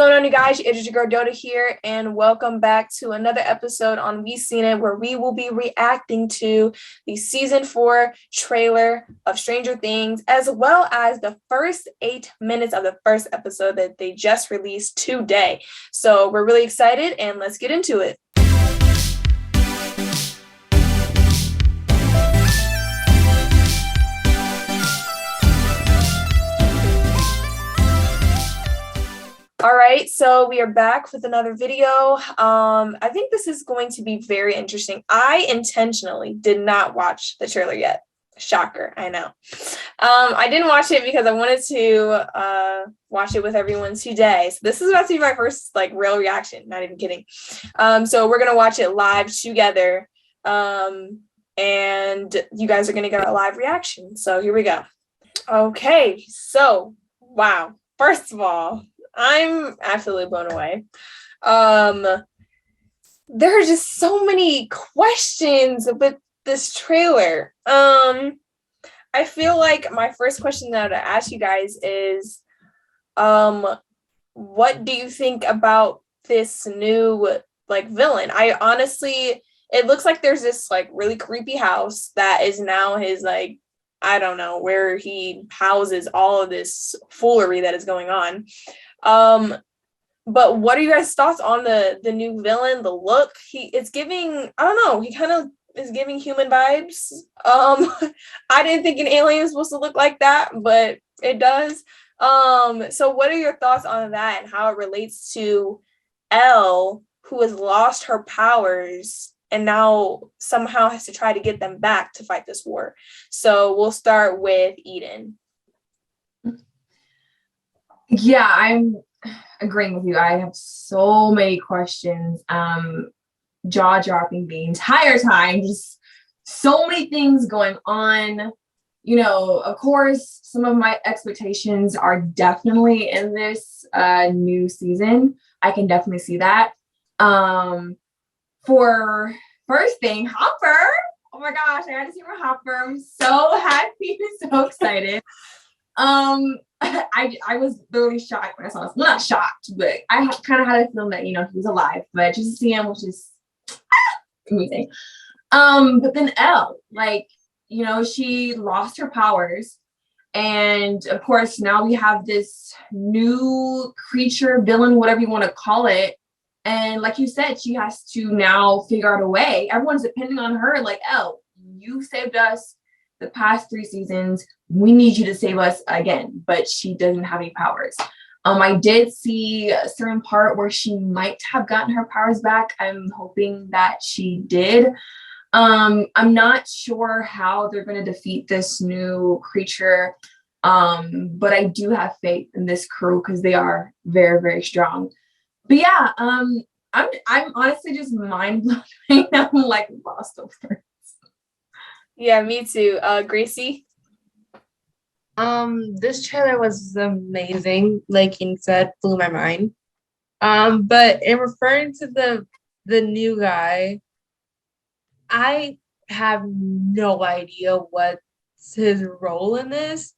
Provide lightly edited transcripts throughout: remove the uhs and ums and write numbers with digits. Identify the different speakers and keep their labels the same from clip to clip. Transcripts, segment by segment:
Speaker 1: going on, you guys? It's your girl Doda here, and welcome back to another episode on We Seen It, where we will be reacting to the season 4 trailer of Stranger Things, as well as the first 8 minutes of the first episode that they just released today. So we're really excited, and let's get into it. All right, so we are back with another video. I think this is going to be very interesting. I intentionally did not watch the trailer yet. Shocker, I know. I didn't watch it because I wanted to watch it with everyone today. So this is about to be my first real reaction, not even kidding. So we're gonna watch it live together. And you guys are gonna get a live reaction. So here we go. Okay, so wow. First of all, I'm absolutely blown away. There are just so many questions with this trailer. I feel like my first question that I'd ask you guys is, what do you think about this new villain? I honestly, it looks like there's this really creepy house that is now his I don't know, where he houses all of this foolery that is going on. But what are you guys' thoughts on the new villain, the look? It's giving, I don't know, he kind of is giving human vibes. I didn't think an alien was supposed to look like that, but it does. So what are your thoughts on that and how it relates to Elle, who has lost her powers and now somehow has to try to get them back to fight this war? So we'll start with Eden.
Speaker 2: Yeah, I'm agreeing with you. I have so many questions, jaw-dropping the entire time, just so many things going on. You know, of course, some of my expectations are definitely in this new season. I can definitely see that. For first thing, Hopper. Oh my gosh, I got to see more Hopper. I'm so happy, so excited. I was literally shocked when I saw this. Well, not shocked, but I kind of had a feeling that, he was alive, but just to see him was just amazing. But then Elle, she lost her powers. And of course, now we have this new creature, villain, whatever you want to call it. And like you said, she has to now figure out a way. Everyone's depending on her. Elle, you saved us the past 3 seasons. We need you to save us again. But she doesn't have any powers. I did see a certain part where she might have gotten her powers back. I'm hoping that she did. I'm not sure how they're going to defeat this new creature. But I do have faith in this crew because they are very, very strong. But yeah, I'm honestly just mind blown right now. I'm lost over.
Speaker 1: Yeah, me too. Gracie?
Speaker 3: This trailer was amazing. Like King said, blew my mind. But in referring to the new guy, I have no idea what's his role in this,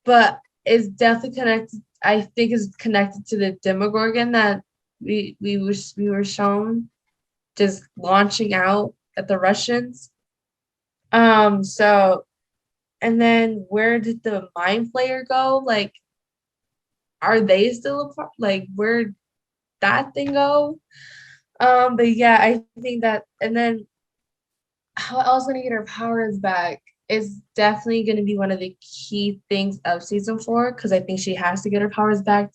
Speaker 3: but it's definitely connected. I think it's connected to the Demogorgon that we were shown just launching out at the Russians. So, and then where did the Mind Flayer go? Are they still a part? Where'd that thing go? But yeah, I think that, and then how else gonna get her powers back is definitely gonna be one of the key things of season 4, because I think she has to get her powers back,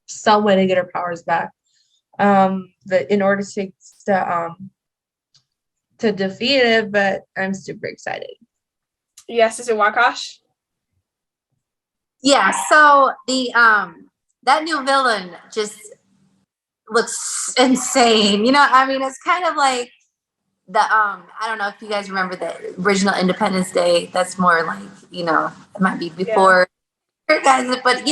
Speaker 3: some way to get her powers back. In order to defeat it, but I'm super excited.
Speaker 1: Yes, is it Wakash?
Speaker 4: Yeah, so the that new villain just looks insane. It's kind of like the I don't know if you guys remember the original Independence Day. That's more it might be before guys, but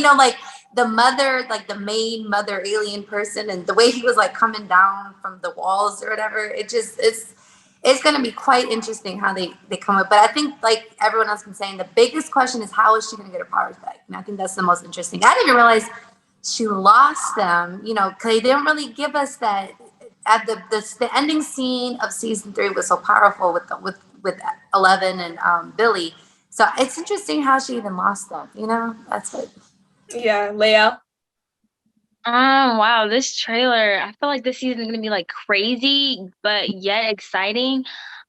Speaker 4: the mother, the main mother alien person, and the way he was coming down from the walls or whatever, it's going to be quite interesting how they come up. But I think everyone else been saying, the biggest question is how is she going to get her powers back? And I think that's the most interesting. I didn't even realize she lost them, you know, because they didn't really give us that. At the ending scene of season 3 was so powerful with 11 and Billy. So it's interesting how she even lost them. You know, that's it.
Speaker 1: Yeah, Leia.
Speaker 5: Wow, this trailer, I feel like this season is gonna be like crazy, but yet exciting.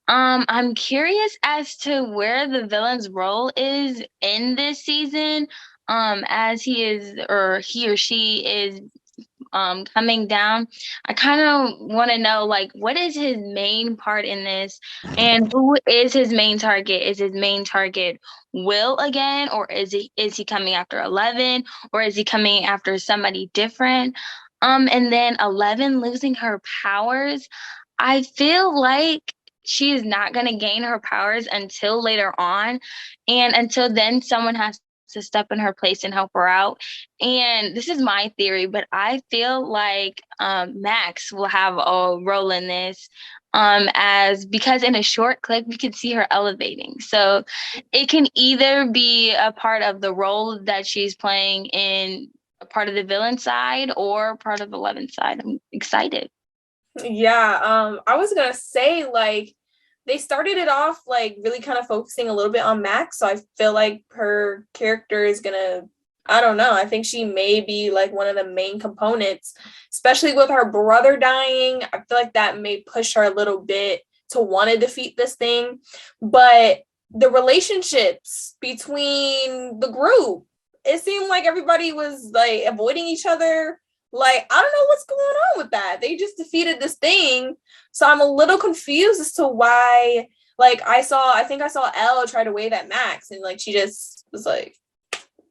Speaker 5: I'm curious as to where the villain's role is in this season, as he is or he or she is coming down. I kind of want to know, like, what is his main part in this, and who is his main target? Is his main target Will again, or is he coming after 11, or is he coming after somebody different? And then 11 losing her powers, I feel like she is not going to gain her powers until later on, and until then someone has to step in her place and help her out. And this is my theory, but I feel like Max will have a role in this, as because in a short clip you can see her elevating. So it can either be a part of the role that she's playing in a part of the villain side or part of 11's side. I'm excited.
Speaker 1: Yeah, I was gonna say, like, they started it off like really kind of focusing a little bit on Max, so I feel like her character is gonna, I don't know, I think she may be like one of the main components, especially with her brother dying. I feel like that may push her a little bit to want to defeat this thing. But the relationships between the group, it seemed like everybody was like avoiding each other. Like, I don't know what's going on with that. They just defeated this thing. So I'm a little confused as to why, like, I think I saw Elle try to wave at Max, and like she just was like,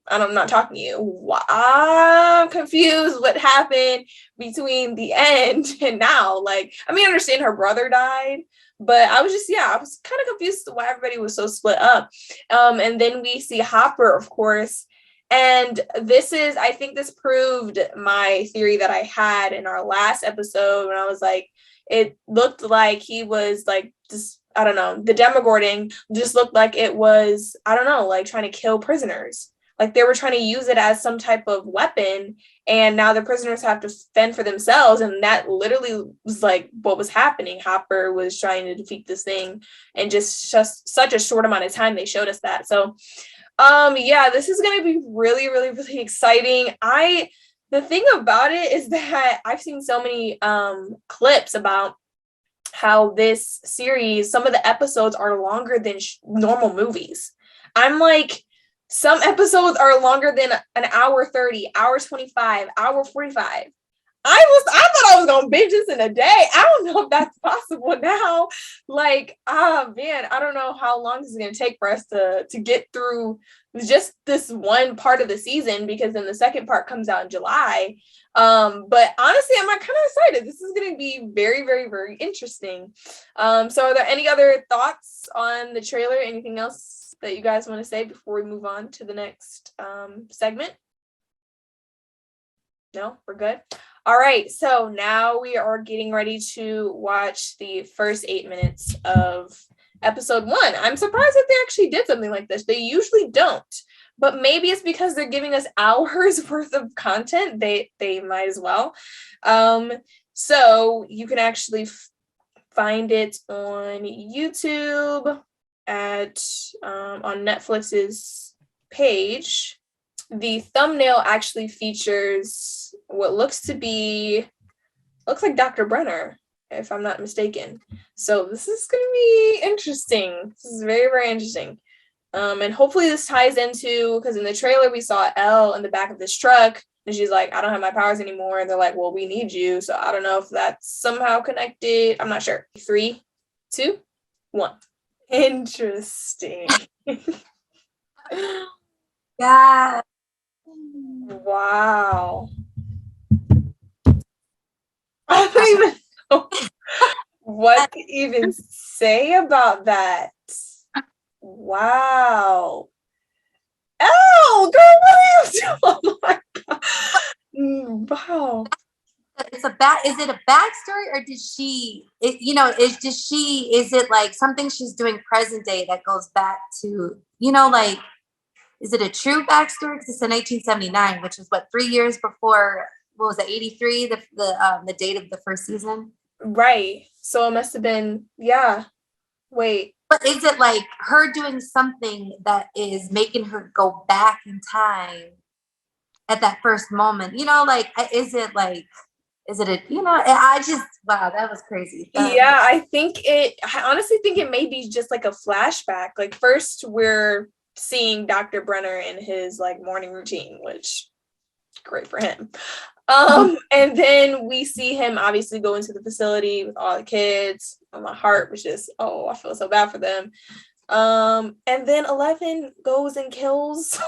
Speaker 1: I'm not talking to you. I'm confused what happened between the end and now. Like, I mean, I understand her brother died, but I was kind of confused why everybody was so split up. And then we see Hopper, of course. And I think this proved my theory that I had in our last episode when I was like, it looked like he was like, just, I don't know, the Demogorgon just looked like it was, I don't know, like trying to kill prisoners. Like they were trying to use it as some type of weapon, and now the prisoners have to fend for themselves. And that literally was like what was happening. Hopper was trying to defeat this thing, and just such a short amount of time they showed us that. So yeah, this is going to be really, really, really exciting. The thing about it is that I've seen so many clips about how this series, some of the episodes are longer than normal movies. I'm like, some episodes are longer than an hour 30, hour 25, hour 45. I thought I was gonna binge this in a day. I don't know if that's possible now. Like, man, I don't know how long this is gonna take for us to get through just this one part of the season, because then the second part comes out in July. But honestly, I'm kind of excited. This is gonna be very, very, very interesting. So are there any other thoughts on the trailer? Anything else that you guys want to say before we move on to the next segment? No, we're good. All right, so now we are getting ready to watch the first 8 minutes of episode 1. I'm surprised that they actually did something like this. They usually don't, but maybe it's because they're giving us hours worth of content. They might as well. So you can actually find it on YouTube at on Netflix's page. The thumbnail actually features what looks like Dr. Brenner, if I'm not mistaken. So this is going to be interesting. This is very, very interesting. And hopefully this ties into, because in the trailer we saw Elle in the back of this truck, and she's like, I don't have my powers anymore. And they're like, well, we need you. So I don't know if that's somehow connected. I'm not sure. 3, 2, 1. Interesting.
Speaker 4: Yeah.
Speaker 1: Wow. I don't even know what to even say about that. Wow. Oh, girl, what are you doing? Oh my God. Wow.
Speaker 4: Is it a backstory, or is it like something she's doing present day that goes back to, like, is it a true backstory? Because it's in 1979, which is what, 3 years before, what was it, 83, the date of the first season?
Speaker 1: Right. So it must have been, yeah. Wait.
Speaker 4: But is it like her doing something that is making her go back in time at that first moment? You know, like, is it a, you know, I just, wow, that was crazy.
Speaker 1: Yeah, I honestly think it may be just like a flashback. Like first we're seeing Dr. Brenner in his like morning routine, which great for him. And then we see him obviously go into the facility with all the kids. And my heart was just, oh, I feel so bad for them. And then 11 goes and kills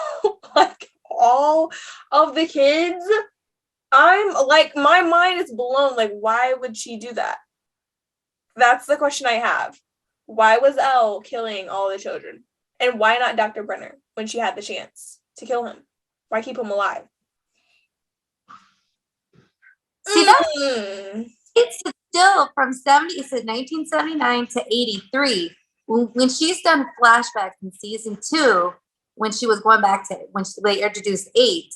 Speaker 1: like all of the kids. I'm like, my mind is blown. Like, why would she do that? That's the question I have. Why was Elle killing all the children? And why not Dr. Brenner when she had the chance to kill him? Why keep him alive?
Speaker 4: See, it's still from 1979 to 83. When she's done flashbacks in season 2, when she was going back to when they introduced 8,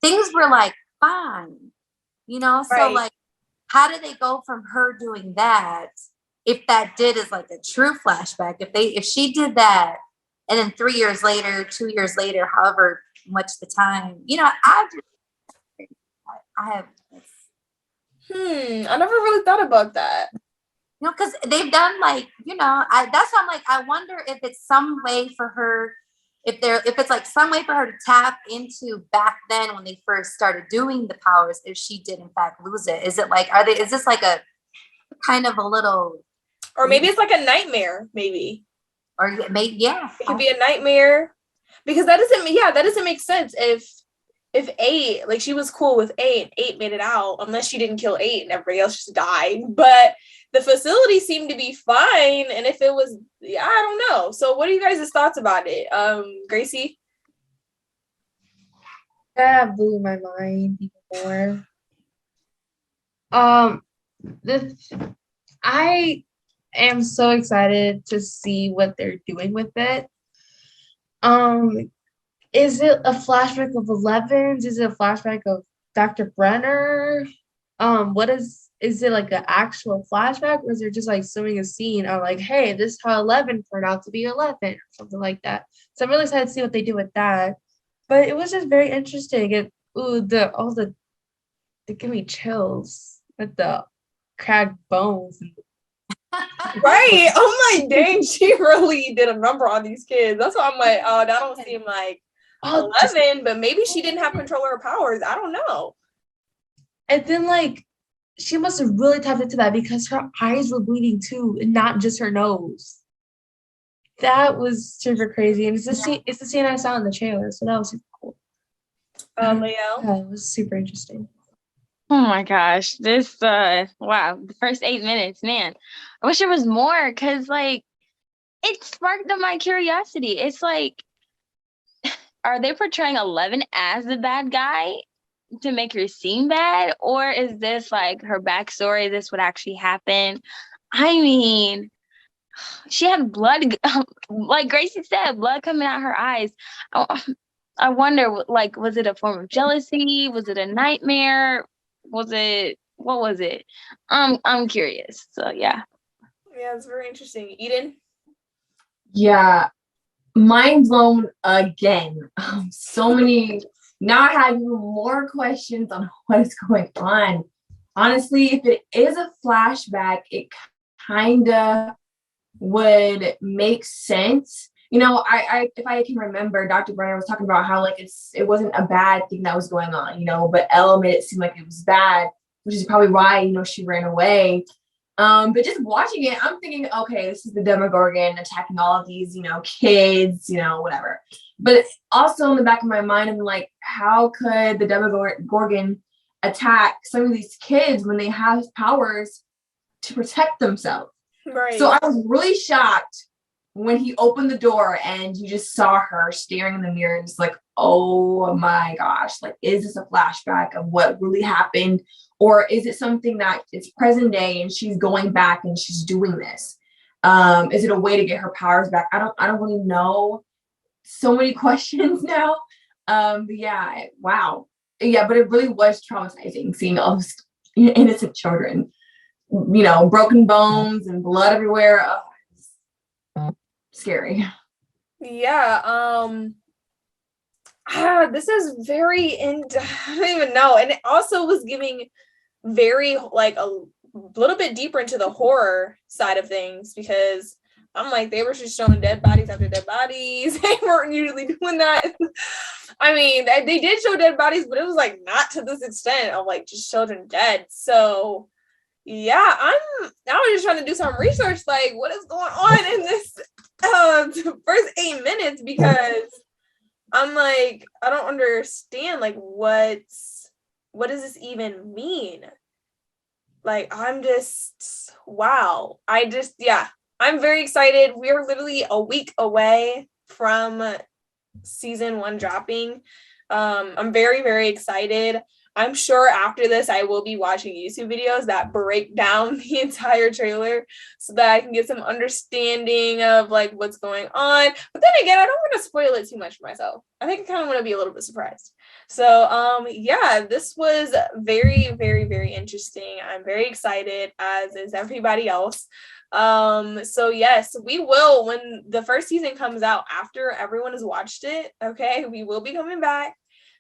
Speaker 4: things were like fine, you know.
Speaker 1: Right.
Speaker 4: So like, how do they go from her doing that? If that is like a true flashback, if she did that, and then 3 years later, 2 years later, however much the time, you know, I have.
Speaker 1: I never really thought about that.
Speaker 4: You know, because they've done like, you know, that's why I'm like, I wonder if it's some way for her, if it's like some way for her to tap into back then when they first started doing the powers, if she did in fact lose it. Is it like, is this like a kind of a little,
Speaker 1: or maybe it's like a nightmare, maybe.
Speaker 4: Or maybe, yeah.
Speaker 1: It could be a nightmare, because that doesn't make sense if 8, like she was cool with 8 made it out, unless she didn't kill 8 and everybody else just died. But the facility seemed to be fine, and if it was, I don't know. So what are you guys' thoughts about it? Gracie?
Speaker 3: That blew my mind even more. I am so excited to see what they're doing with it. Is it a flashback of 11's? Is it a flashback of Dr. Brenner? Is it like an actual flashback, or is it just like showing a scene of like, hey, this is how 11 turned out to be 11 or something like that? So I'm really excited to see what they do with that. But it was just very interesting. And they give me chills with the cracked bones.
Speaker 1: Right. Oh my dang, she really did a number on these kids. That's why I'm like, oh, that don't seem like 11, but maybe she didn't have control of her powers. I don't know.
Speaker 3: And then like, she must have really tapped into that because her eyes were bleeding too, and not just her nose. That was super crazy. And it's the scene I saw in the trailer, so that was super cool.
Speaker 1: Leal?
Speaker 3: Yeah, it was super interesting.
Speaker 5: Oh my gosh, this wow, the first 8 minutes, man. I wish there was more, because like it sparked up my curiosity. It's like, are they portraying 11 as the bad guy to make her seem bad, or is this like her backstory? Is this what actually happened? I mean, she had blood, like Gracie said, blood coming out her eyes. I wonder, like, was it a form of jealousy? Was it a nightmare? What was it? I'm curious. So yeah.
Speaker 1: Yeah, it's very interesting. Eden?
Speaker 2: Yeah, mind blown again. So many. Now I have even more questions on what is going on. Honestly, if it is a flashback, it kind of would make sense. You know, I if I can remember, Dr. Brenner was talking about how like it wasn't a bad thing that was going on, you know, but Elle made it seem like it was bad, which is probably why, you know, she ran away. But just watching it, I'm thinking, okay, this is the Demogorgon attacking all of these, you know, kids, you know, whatever. But also in the back of my mind, I'm like, how could the Demogorgon attack some of these kids when they have powers to protect themselves?
Speaker 1: Right.
Speaker 2: So I was really shocked when he opened the door and you just saw her staring in the mirror and just like, oh my gosh, like, is this a flashback of what really happened? Or is it something that it's present day and she's going back and she's doing this? Is it a way to get her powers back? I don't really know. so many questions now. But yeah, wow. Yeah, but it really was traumatizing seeing all those innocent children, broken bones and blood everywhere. Oh, it's scary.
Speaker 1: Yeah. This is very I don't even know. And it also was giving very like a little bit deeper into the horror side of things, because I'm like, they were just showing dead bodies after dead bodies. They weren't usually doing that. I mean, they did show dead bodies, but it was like not to this extent of like just children dead. So yeah, I was just trying to do some research, like what is going on in this first 8 minutes, because I'm like, I don't understand, like what does this even mean? Like, I'm just, wow. I'm very excited. We're literally a week away from season 1 dropping. I'm very, very excited. I'm sure after this, I will be watching YouTube videos that break down the entire trailer so that I can get some understanding of like what's going on. But then again, I don't want to spoil it too much for myself. I think I kind of want to be a little bit surprised. So yeah, this was very, very, very interesting. I'm very excited, as is everybody else. So yes, we will, when the first season comes out after everyone has watched it, okay, we will be coming back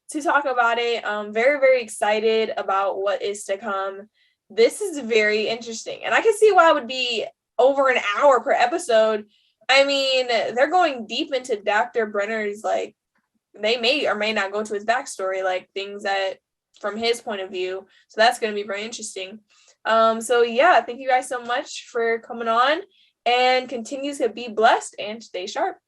Speaker 1: to talk about it. Very, very excited about what is to come. This is very interesting, and I can see why it would be over an hour per episode. I mean, they're going deep into Dr. Brenner's, like, they may or may not go to his backstory, like things that from his point of view. So that's going to be very interesting. So yeah, thank you guys so much for coming on, and continue to be blessed and stay sharp.